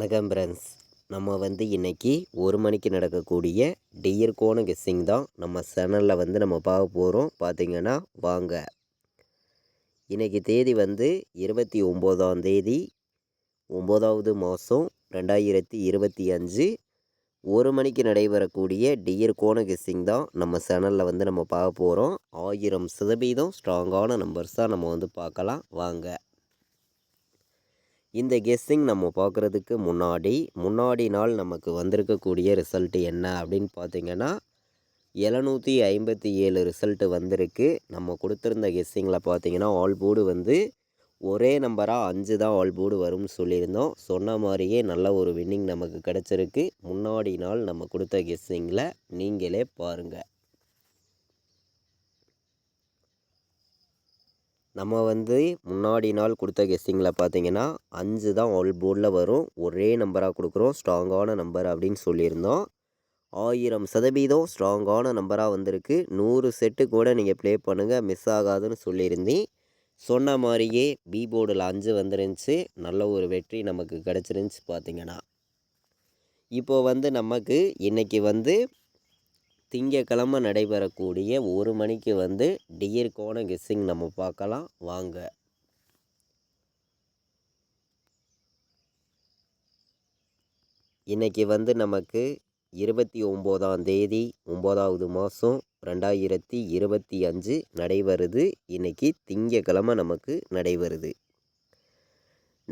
வணக்கம் ஃப்ரெண்ட்ஸ். நம்ம இன்றைக்கி 1 மணிக்கு நடக்கக்கூடிய டியர் கோண கெஸ்ஸிங் தான் நம்ம சேனலில் நம்ம பார்க்க போகிறோம். பார்த்திங்கன்னா வாங்க. இன்றைக்கி தேதி 29ஆம் தேதி 9வது மாதம் 2025 1 மணிக்கு நடைபெறக்கூடிய டியர் கோண கெஸ்ஸிங் தான் நம்ம சேனலில் நம்ம பார்க்க போகிறோம். 1000% ஸ்ட்ராங்கான நம்பர்ஸ் தான் நம்ம பார்க்கலாம் வாங்க. இந்த கெஸ்ஸிங் நம்ம பார்க்குறதுக்கு முன்னாடி நாள் நமக்கு வந்திருக்கக்கூடிய ரிசல்ட்டு என்ன அப்படின்னு பார்த்திங்கன்னா 757 ரிசல்ட்டு வந்திருக்கு. நம்ம கொடுத்துருந்த கெஸ்ஸிங்கில் பார்த்திங்கன்னா ஆல் போர்டு ஒரே நம்பராக 5 தான் ஆல் போர்டு வரும்னு சொல்லியிருந்தோம். சொன்ன மாதிரியே நல்ல ஒரு வின்னிங் நமக்கு கிடச்சிருக்கு. முன்னாடி நாள் நம்ம கொடுத்த கெஸ்ஸிங்கில் நீங்களே பாருங்கள். நம்ம முன்னாடி நாள் கொடுத்த கெஸ்ஸிங்கில் பார்த்தீங்கன்னா 5 தான் ஆல் போர்டில் வரும். ஒரே நம்பராக கொடுக்குறோம், ஸ்ட்ராங்கான நம்பர் அப்படின்னு சொல்லியிருந்தோம். 1000% ஸ்ட்ராங்கான நம்பராக வந்திருக்கு. 100 செட்டு கூட நீங்கள் ப்ளே பண்ணுங்கள், மிஸ் ஆகாதுன்னு சொல்லியிருந்தேன். சொன்ன மாதிரியே பி போர்டில் 5 வந்துருந்துச்சு. நல்ல ஒரு வெற்றி நமக்கு கிடச்சிருந்துச்சு. பார்த்திங்கன்னா இப்போது நமக்கு இன்றைக்கி திங்கக்கிழமை நடைபெறக்கூடிய 1 மணிக்கு டியர் கோண கெஸ்ஸிங் நம்ம பார்க்கலாம் வாங்க. இன்றைக்கி நமக்கு 29ஆம் தேதி 9வது மாதம் 2025 நடைபெறுது. இன்றைக்கி திங்கக்கிழமை நமக்கு நடைபெறுது.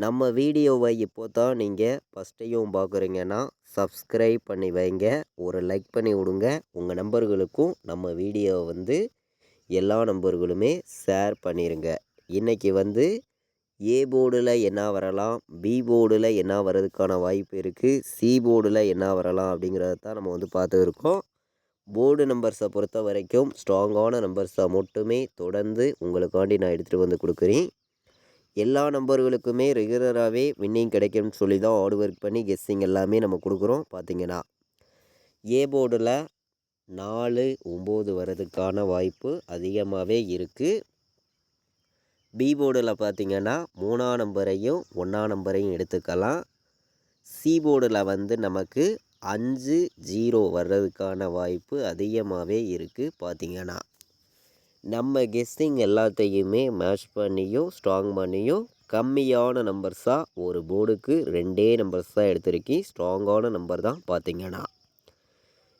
நம்ம வீடியோவை இப்போ தான் நீங்கள் ஃபஸ்ட் டைம் பார்க்குறீங்கன்னா சப்ஸ்கிரைப் பண்ணி வைங்க, ஒரு லைக் பண்ணி விடுங்க. உங்கள் நம்பர்களுக்கும் நம்ம வீடியோவை எல்லா நம்பர்களுமே ஷேர் பண்ணிடுங்க. இன்றைக்கி ஏ போர்டில் என்ன வரலாம், பி போர்டில் என்ன வர்றதுக்கான வாய்ப்பு இருக்குது, சி போர்டில் என்ன வரலாம் அப்படிங்கிறத தான் நம்ம பார்த்துருக்கோம். போர்டு நம்பர்ஸை பொறுத்த வரைக்கும் ஸ்ட்ராங்கான நம்பர்ஸை மட்டுமே தொடர்ந்து உங்களுக்காண்டி நான் எடுத்துகிட்டு கொடுக்குறேன். எல்லா நம்பர்களுக்குமே ரெகுலராகவே வின்னிங் கிடைக்கும்னு சொல்லி தான் ஹார்ட் ஒர்க் பண்ணி கெஸ்ஸிங் எல்லாமே நம்ம கொடுக்குறோம். பார்த்திங்கன்னா ஏ போர்டில் 4, 9 வர்றதுக்கான வாய்ப்பு அதிகமாகவே இருக்குது. பி போர்டில் பார்த்திங்கன்னா 3ஆம் நம்பரையும் 1ஆம் நம்பரையும் எடுத்துக்கலாம். சி போர்டில் நமக்கு 5, 0 வர்றதுக்கான வாய்ப்பு அதிகமாகவே இருக்குது. பார்த்திங்கன்னா நம்ம கெஸ்ஸிங் எல்லாத்தையுமே மேட்ச் பண்ணியும் ஸ்ட்ராங் பண்ணியும் கம்மியான நம்பர்ஸாக ஒரு போர்டுக்கு 2 நம்பர்ஸ் தான் எடுத்திருக்கேன். ஸ்ட்ராங்கான நம்பர் தான். பார்த்திங்கன்னா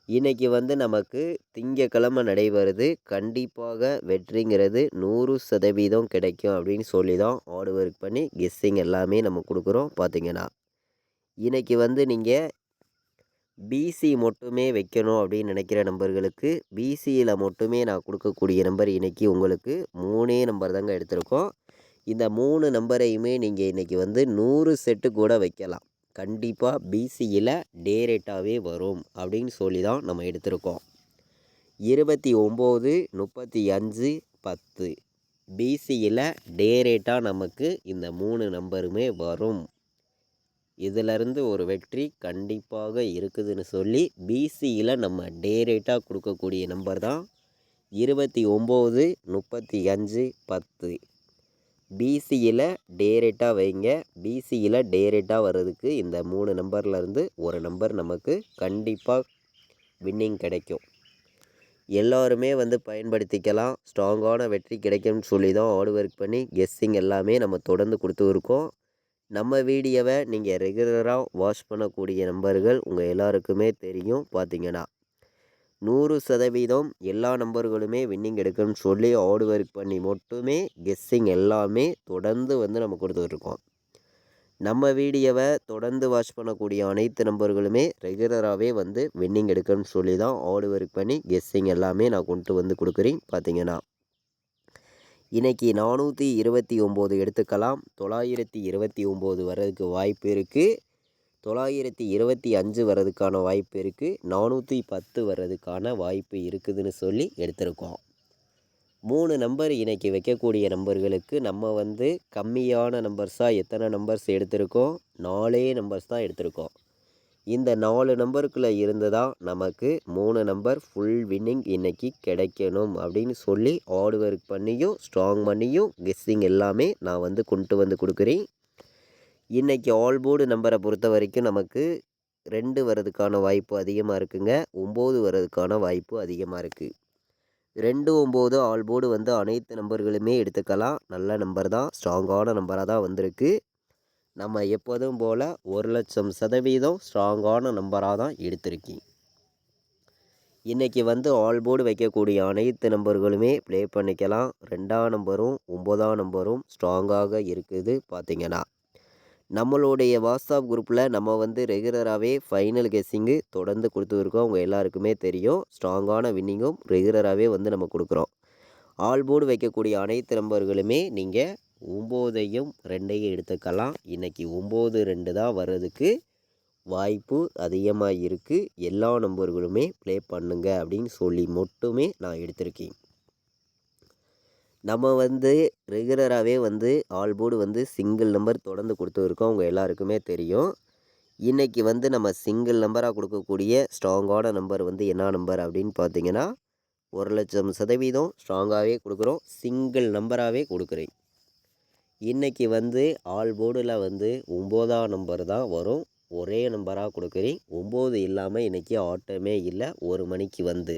இன்றைக்கி நமக்கு திங்கக்கிழமை நடைபெறுது. கண்டிப்பாக வெற்றிங்கிறது 100% கிடைக்கும் அப்படின்னு சொல்லி தான் ஹார்ட் ஒர்க் பண்ணி கெஸ்ஸிங் எல்லாமே நம்ம கொடுக்குறோம். பார்த்திங்கன்னா இன்றைக்கி நீங்கள் பிசி மட்டுமே வைக்கணும் அப்படின்னு நினைக்கிற நம்பர்களுக்கு பிசியில் மட்டுமே நான் கொடுக்கக்கூடிய நம்பர் இன்றைக்கி உங்களுக்கு 3 நம்பர் தாங்க எடுத்திருக்கோம். இந்த 3 நம்பரையுமே நீங்கள் இன்றைக்கி 100 செட்டு கூட வைக்கலாம். கண்டிப்பாக பிசியில் டேரேட்டாகவே வரும் அப்படின்னு சொல்லி தான் நம்ம எடுத்திருக்கோம். 29, 35, 10 பிசியில் டேரேட்டாக நமக்கு இந்த 3 நம்பருமே வரும். இதிலருந்து ஒரு வெற்றி கண்டிப்பாக இருக்குதுன்னு சொல்லி பிசியில் நம்ம டேரேட்டாக கொடுக்கக்கூடிய நம்பர் தான் 29, 35, 10. பிசியில் டேரேட்டாக வைங்க. பிசியில் டேரேட்டாக வர்றதுக்கு இந்த 3 நம்பர்லேருந்து ஒரு நம்பர் நமக்கு கண்டிப்பாக வின்னிங் கிடைக்கும். எல்லோருமே பயன்படுத்திக்கலாம். ஸ்ட்ராங்கான வெற்றி கிடைக்கும்னு சொல்லி தான் ஹார்ட் ஒர்க் பண்ணி கெஸ்ஸிங் எல்லாமே நம்ம தொடர்ந்து கொடுத்துருக்கோம். நம்ம வீடியோவை நீங்கள் ரெகுலராக வாட்ச் பண்ணக்கூடிய நம்பர்கள் உங்கள் எல்லாருக்குமே தெரியும். பார்த்திங்கன்னா 100% எல்லா நம்பர்களுமே வின்னிங் எடுக்கும்னு சொல்லி ஹார்ட் ஒர்க் பண்ணி மட்டுமே கெஸ்ஸிங் எல்லாமே தொடர்ந்து நம்ம கொடுத்துட்ருக்கோம். நம்ம வீடியோவை தொடர்ந்து வாட்ச் பண்ணக்கூடிய அனைத்து நம்பர்களுமே ரெகுலராகவே வின்னிங் எடுக்கும்னு சொல்லி தான் ஹார்ட் ஒர்க் பண்ணி கெஸ்ஸிங் எல்லாமே நான் கொண்டு கொடுக்குறேன். பார்த்திங்கன்னா இன்றைக்கி 429 எடுத்துக்கலாம். 929 வர்றதுக்கு வாய்ப்பு இருக்குது. 925 வர்றதுக்கான வாய்ப்பு இருக்குது. 410 வர்றதுக்கான வாய்ப்பு இருக்குதுன்னு சொல்லி எடுத்திருக்கோம். 3 நம்பர் இன்றைக்கி வைக்கக்கூடிய நம்பர்களுக்கு நம்ம கம்மியான நம்பர்ஸாக எத்தனை நம்பர்ஸ் எடுத்திருக்கோம்? 4 நம்பர்ஸ் தான் எடுத்திருக்கோம். இந்த 4 நம்பருக்குள்ளே இருந்ததாக நமக்கு 3 நம்பர் ஃபுல் வின்னிங் இன்றைக்கி கிடைக்கணும் அப்படின்னு சொல்லி ஹார்ட் ஒர்க் பண்ணியும் ஸ்ட்ராங் பண்ணியும் கெஸ்ஸிங் எல்லாமே நான் கொண்டு கொடுக்குறேன். இன்றைக்கி ஆல் போர்டு நம்பரை பொறுத்த வரைக்கும் நமக்கு 2 வரதுக்கான வாய்ப்பு அதிகமாக இருக்குங்க. 9 வரதுக்கான வாய்ப்பு அதிகமாக இருக்குது. 2, 9 ஆல் போர்டு வந்து அனைத்து நம்பர்களுமே எடுத்துக்கலாம். நல்ல நம்பர் தான், ஸ்ட்ராங்கான நம்பராக தான் வந்திருக்கு. நம்ம எப்போதும் போல் 1,00,000% ஸ்ட்ராங்கான நம்பராக தான் எடுத்திருக்கேன். இன்றைக்கி வந்து ஆல் போர்டு வைக்கக்கூடிய அனைத்து நம்பர்களுமே ப்ளே பண்ணிக்கலாம். 2ஆம் நம்பரும் 9ஆம் நம்பரும் ஸ்ட்ராங்காக இருக்குது. பார்த்திங்கன்னா நம்மளுடைய வாட்ஸ்அப் குரூப்பில் நம்ம வந்து ரெகுலராகவே ஃபைனல் கெஸ்ஸிங்கு தொடர்ந்து கொடுத்துருக்கோம். அவங்க எல்லாருக்குமே தெரியும். ஸ்ட்ராங்கான வின்னிங்கும் ரெகுலராகவே வந்து நம்ம கொடுக்குறோம். ஆல் போர்டு வைக்கக்கூடிய அனைத்து நம்பர்களுமே நீங்கள் 9ஐயும் 2ஐயும் எடுத்துக்கலாம். இன்றைக்கி 9, 2 தான் வர்றதுக்கு வாய்ப்பு அதிகமாக இருக்குது. எல்லா நம்பர்களுமே ப்ளே பண்ணுங்க அப்படின்னு சொல்லி மட்டுமே நான் எடுத்திருக்கேன். நம்ம வந்து ரெகுலராகவே வந்து ஆல் போர்டு வந்து சிங்கிள் நம்பர் தொடர்ந்து கொடுத்துருக்கோம். அவங்க எல்லாருக்குமே தெரியும். இன்றைக்கி வந்து நம்ம சிங்கிள் நம்பராக கொடுக்கக்கூடிய ஸ்ட்ராங்கான நம்பர் வந்து என்ன நம்பர் அப்படின்னு பார்த்தீங்கன்னா 1,00,000% ஸ்ட்ராங்காகவே கொடுக்குறோம். சிங்கிள் நம்பராகவே கொடுக்குறேன். இன்றைக்கி வந்து ஆல் போர்டில் வந்து 9ஆம் நம்பர் தான் வரும். ஒரே நம்பராக கொடுக்குறேன். 9 இல்லாமல் இன்றைக்கி ஆட்டமே இல்லை. 1 மணிக்கு வந்து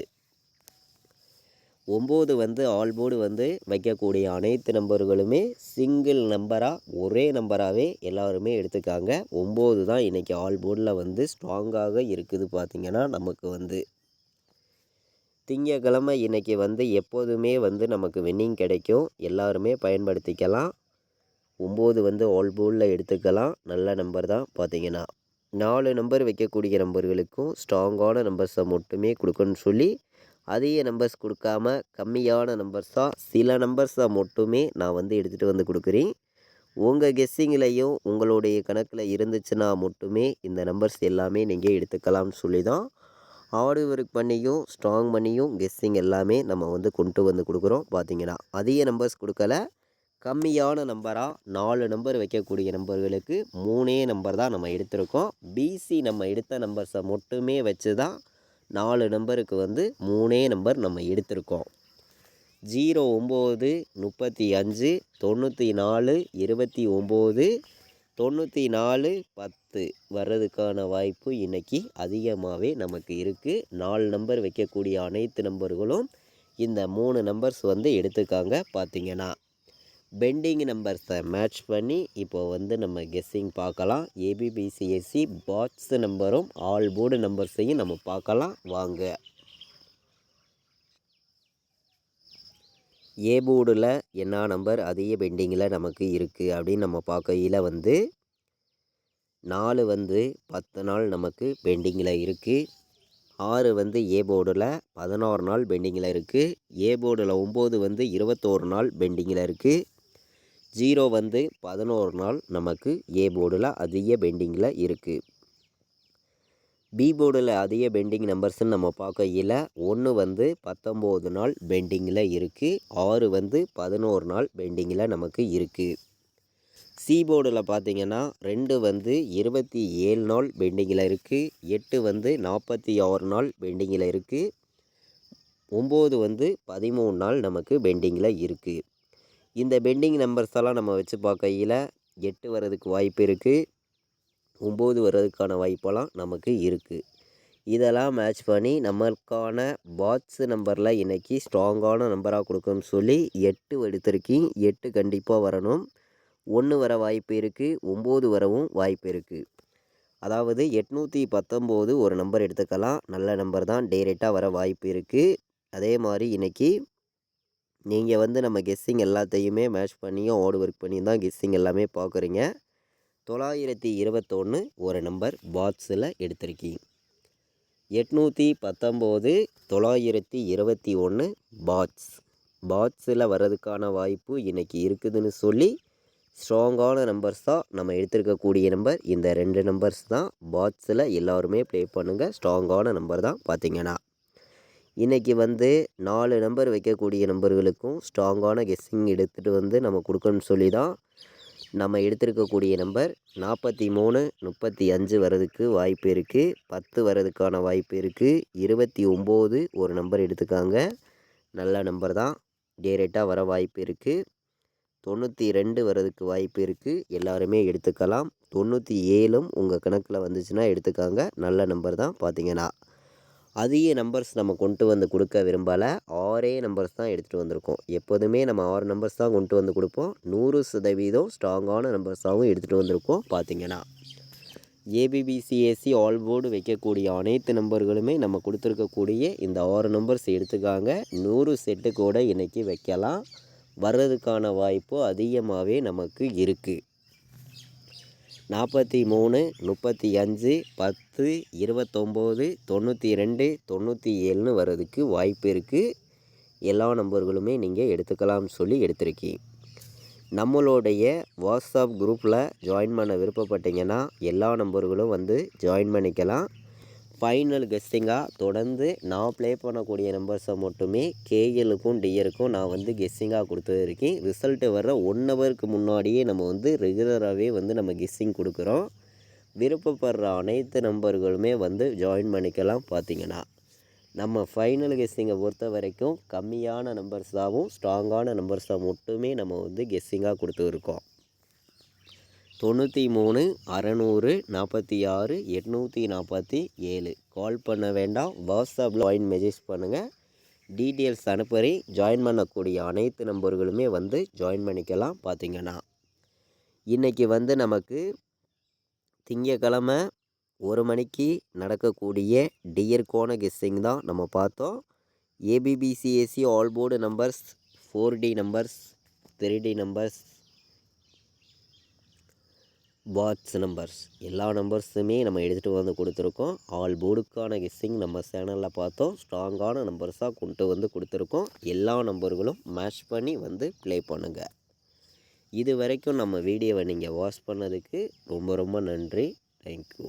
9 வந்து ஆல் போர்டு வந்து வைக்கக்கூடிய அனைத்து நம்பர்களுமே சிங்கிள் நம்பராக ஒரே நம்பராகவே எல்லாருமே எடுத்துக்காங்க. 9 தான் இன்றைக்கி ஆல் போர்டில் வந்து ஸ்ட்ராங்காக இருக்குது. பார்த்திங்கன்னா நமக்கு வந்து திங்கக்கிழமை இன்றைக்கி வந்து எப்போதுமே வந்து நமக்கு வின்னிங் கிடைக்கும். எல்லாருமே பயன்படுத்திக்கலாம். 9 வந்து ஆல் போர்டில் எடுத்துக்கலாம். நல்ல நம்பர் தான். பார்த்திங்கன்னா 4 நம்பர் வைக்கக்கூடிய நம்பர்களுக்கும் ஸ்ட்ராங்கான நம்பர்ஸை மட்டுமே கொடுக்கணும்னு சொல்லி அதிக நம்பர்ஸ் கொடுக்காம கம்மியான நம்பர்ஸாக சில நம்பர்ஸை மட்டுமே நான் வந்து எடுத்துகிட்டு வந்து கொடுக்குறேன். உங்கள் கெஸ்ஸிங்லேயும் உங்களுடைய கணக்கில் இருந்துச்சுன்னா மட்டுமே இந்த நம்பர்ஸ் எல்லாமே நீங்கள் எடுத்துக்கலாம்னு சொல்லி தான் ஹார்டு ஒர்க் பண்ணியும் ஸ்ட்ராங் பண்ணியும் கெஸ்ஸிங் எல்லாமே நம்ம வந்து கொண்டு வந்து கொடுக்குறோம். பார்த்திங்கன்னா அதிக நம்பர்ஸ் கொடுக்கல, கம்மியான நம்பராக 4 நம்பர் வைக்கக்கூடிய நம்பர்களுக்கு 3 நம்பர் தான் நம்ம எடுத்திருக்கோம். பிசி நம்ம எடுத்த நம்பர்ஸை மட்டுமே வச்சு தான் 4 நம்பருக்கு வந்து 3 நம்பர் நம்ம எடுத்திருக்கோம். 09, 35, 94, 29, 94, 10 வர்றதுக்கான வாய்ப்பு இன்றைக்கி அதிகமாகவே நமக்கு இருக்குது. 4 நம்பர் வைக்கக்கூடிய அனைத்து நம்பர்களும் இந்த 3 நம்பர்ஸ் வந்து எடுத்துக்காங்க. பார்த்திங்கன்னா பெண்டிங் நம்பர்ஸை மேட்ச் பண்ணி இப்போ வந்து நம்ம கெஸ்ஸிங் பார்க்கலாம். ஏபிபிசிஎஸ்சி பாக்ஸ் நம்பரும் ஆல் போர்டு நம்பர்ஸையும் நம்ம பார்க்கலாம் வாங்க. ஏ போர்டில் என்ன நம்பர் அதிக பெண்டிங்கில் நமக்கு இருக்குது அப்படின்னு நம்ம பார்க்கையில் வந்து 4 வந்து 10 நாள் நமக்கு பெண்டிங்கில் இருக்குது. 6 வந்து ஏ போர்டில் 16 நாள் பெண்டிங்கில் இருக்குது. ஏ போர்டில் 9 வந்து 21 நாள் பெண்டிங்கில் இருக்குது. 0 வந்து 11 நாள் நமக்கு ஏ போர்டில் அதிக பெண்டிங்கில் இருக்குது. பி போர்டில் அதிக பெண்டிங் நம்பர்ஸ்ன்னு நம்ம பார்க்கையில் 1 வந்து 19 நாள் பெண்டிங்கில் இருக்குது. 6 வந்து 11 நாள் பெண்டிங்கில் நமக்கு இருக்குது. சி போர்டில் பார்த்திங்கன்னா 2 வந்து 27 நாள் பெண்டிங்கில் இருக்குது. 8 வந்து 46 நாள் பெண்டிங்கில் இருக்குது. 9 வந்து 13 நாள் நமக்கு பெண்டிங்கில் இருக்குது. இந்த பெண்டிங் நம்பர்ஸ் எல்லாம் நம்ம வச்சு பார்க்கையில் 8 வர்றதுக்கு வாய்ப்பு இருக்குது. 9 வர்றதுக்கான வாய்ப்பெல்லாம் நமக்கு இருக்குது. இதெல்லாம் மேட்ச் பண்ணி நம்மளுக்கான பாக்ஸ் நம்பரில் இன்றைக்கி ஸ்ட்ராங்கான நம்பராக கொடுக்கணும்னு சொல்லி 8 எடுத்திருக்கேன். 8 கண்டிப்பாக வரணும். 1 வர வாய்ப்பு இருக்குது. 9 வரவும் வாய்ப்பு இருக்குது. அதாவது 819 ஒரு நம்பர் எடுத்துக்கலாம். நல்ல நம்பர் தான். டைரெக்டாக வர வாய்ப்பு இருக்குது. அதே மாதிரி இன்றைக்கி நீங்கள் வந்து நம்ம கெஸ்ஸிங் எல்லாத்தையுமே மேட்ச் பண்ணியும் ஹார்ட் ஒர்க் பண்ணியும் தான் கெஸ்ஸிங் எல்லாமே பார்க்குறீங்க. 921 ஒரு நம்பர் பாக்ஸில் எடுத்திருக்கீங்க. 819, 921 பாக்ஸில் வர்றதுக்கான வாய்ப்பு இன்றைக்கி இருக்குதுன்னு சொல்லி ஸ்ட்ராங்கான நம்பர்ஸ் தான் நம்ம எடுத்திருக்கக்கூடிய நம்பர். இந்த 2 நம்பர்ஸ் தான் பாக்ஸில் எல்லோருமே ப்ளே பண்ணுங்கள். ஸ்ட்ராங்கான நம்பர் தான். பார்த்திங்கன்னா இன்றைக்கி வந்து 4 நம்பர் வைக்கக்கூடிய நம்பர்களுக்கும் ஸ்ட்ராங்கான கெஸ்ஸிங் எடுத்துகிட்டு வந்து நம்ம கொடுக்கணும்னு சொல்லி தான் நம்ம எடுத்திருக்கக்கூடிய நம்பர் 43, 35 வர்றதுக்கு வாய்ப்பு இருக்குது. 10 வர்றதுக்கான வாய்ப்பு இருக்குது. 29 ஒரு நம்பர் எடுத்துக்காங்க. நல்ல நம்பர் தான். டைரெக்டாக வர வாய்ப்பு இருக்குது. 92 வர்றதுக்கு வாய்ப்பு இருக்குது. எல்லாருமே எடுத்துக்கலாம். 97ம் உங்கள் கணக்கில் வந்துச்சுன்னா எடுத்துக்காங்க. நல்ல நம்பர் தான். பார்த்தீங்கன்னா அதிக நம்பர்ஸ் நம்ம கொண்டு வந்து கொடுக்க விரும்பலை. 6 நம்பர்ஸ் தான் எடுத்துகிட்டு வந்திருக்கோம். எப்போதுமே நம்ம 6 நம்பர்ஸ் தான் கொண்டு வந்து கொடுப்போம். 100% ஸ்ட்ராங்கான நம்பர்ஸாகவும் எடுத்துகிட்டு வந்திருக்கோம். பார்த்தீங்கன்னா ஏபிபிசிஎஸ்சி ஆல் போர்டு வைக்கக்கூடிய அனைத்து நம்பர்களுமே நம்ம கொடுத்துருக்கக்கூடிய இந்த 6 நம்பர்ஸ் எடுத்துக்காங்க. 100 செட்டு கூட இன்றைக்கி வைக்கலாம். வர்றதுக்கான வாய்ப்பு அதிகமாகவே நமக்கு இருக்குது. 43, 35, 10, 29, 92, 97ன்னு வர்றதுக்கு வாய்ப்பு இருக்குது. எல்லா நம்பர்களுமே நீங்கள் எடுத்துக்கலாம்னு சொல்லி எடுத்திருக்கீங்க. நம்மளுடைய வாட்ஸ்அப் குரூப்பில் ஜாயின் பண்ண விருப்பப்பட்டீங்கன்னா எல்லா நம்பர்களும் வந்து ஜாயின் பண்ணிக்கலாம். ஃபைனல் கெஸ்ஸிங்காக தொடர்ந்து நான் ப்ளே பண்ணக்கூடிய நம்பர்ஸை மட்டுமே கேஎலுக்கும் டிஆருக்கும் நான் வந்து கெஸ்ஸிங்காக கொடுத்துருக்கேன். ரிசல்ட்டு வர்ற 1 ஹவருக்கு முன்னாடியே நம்ம வந்து ரெகுலராகவே வந்து நம்ம கெஸ்ஸிங் கொடுக்குறோம். விருப்பப்படுற அனைத்து நம்பர்களுமே வந்து ஜாயின் பண்ணிக்கலாம். பார்த்தீங்கன்னா நம்ம ஃபைனல் கெஸ்ஸிங்கை பொறுத்த வரைக்கும் கம்மியான நம்பர்ஸாகவும் ஸ்ட்ராங்கான நம்பர்ஸாக மட்டுமே நம்ம வந்து கெஸ்ஸிங்காக கொடுத்துருக்கோம். 93, 600, 46, 847 கால் பண்ண வேண்டாம். வாட்ஸ்அப்பில் ஜாயின் மெசேஜ் பண்ணுங்கள். டீட்டெயில்ஸ் அனுப்பி ஜாயின் பண்ணக்கூடிய அனைத்து நம்பர்களுமே வந்து ஜாயின் பண்ணிக்கலாம். பார்த்தீங்கன்னா இன்றைக்கி வந்து நமக்கு திங்கக்கிழமை 1 மணிக்கு நடக்கக்கூடிய டியர்கான கெஸ்ஸிங் தான் நம்ம பார்த்தோம். AB BC AC all board numbers, 4D numbers, 3D numbers, box numbers எல்லா நம்பர்ஸுமே நம்ம எடுத்துகிட்டு வந்து கொடுத்துருக்கோம். ஆல் போர்டுக்கான கெஸ்ஸிங் நம்ம சேனலில் பார்த்தோம். ஸ்ட்ராங்கான நம்பர்ஸாக கொண்டு வந்து கொடுத்துருக்கோம். எல்லா நம்பர்களும் மேட்ச் பண்ணி வந்து ப்ளே பண்ணுங்கள். இது வரைக்கும் நம்ம வீடியோவை நீங்கள் வாட்ச் பண்ணதுக்கு ரொம்ப ரொம்ப நன்றி. தேங்க்யூ.